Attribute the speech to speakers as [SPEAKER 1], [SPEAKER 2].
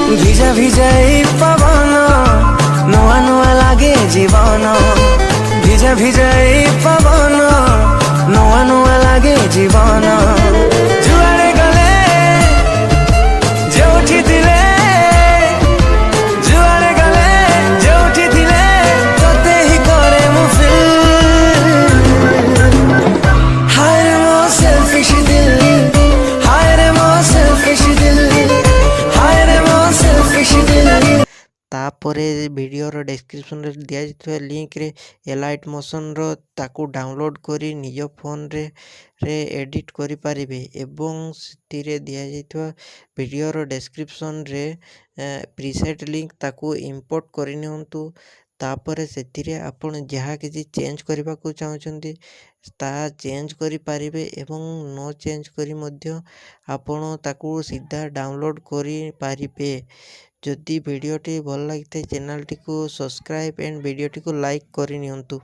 [SPEAKER 1] ভিজা ভিজা এই পবন নূয়া নূয়া লাগে জীবন ভিজা ভিজা এই পবন নূয়া নূয়া লাগে জীবন যুଆଡେ ଗଲେ ଯୋଉଠି ଥିଲେ ଯୁଆଡେ ଗଲେ ଯୋଉଠି ଥିଲେ ତତେ ହିଁ କରେ ମୁଁ feel ହାୟ ରେ ମୋ selfish ଦିଲ ହାୟ ରେ ମୋ selfish ଦିଲ ହାୟ ରେ ମୋ selfish ଦିଲ।
[SPEAKER 2] तापर वीडियोर डिस्क्रिप्शन रे दिया जाइଥିବା लिंक रे एलाइट मोशन रो ताकू डाउनलोड करी निज फोन रे एडिट करि परिबे एवं सितिरे दिया जाइଥିବା वीडियोर डिस्क्रिप्शन रे प्रीसेट लिंक ताकू इंपोर्ट करि नियंतु। तापर सेतिरे आपण जहाँ किसी चेंज करबा को चाहछंती ता चेंज करि परिबे एवं नो चेंज करी मध्य आपण ताकू सीधा डाउनलोड करि परिबे। जदि वीडियोटी भल लगी चैनल टी को सब्सक्राइब एंड वीडियोटी को लाइक करि नियंतु।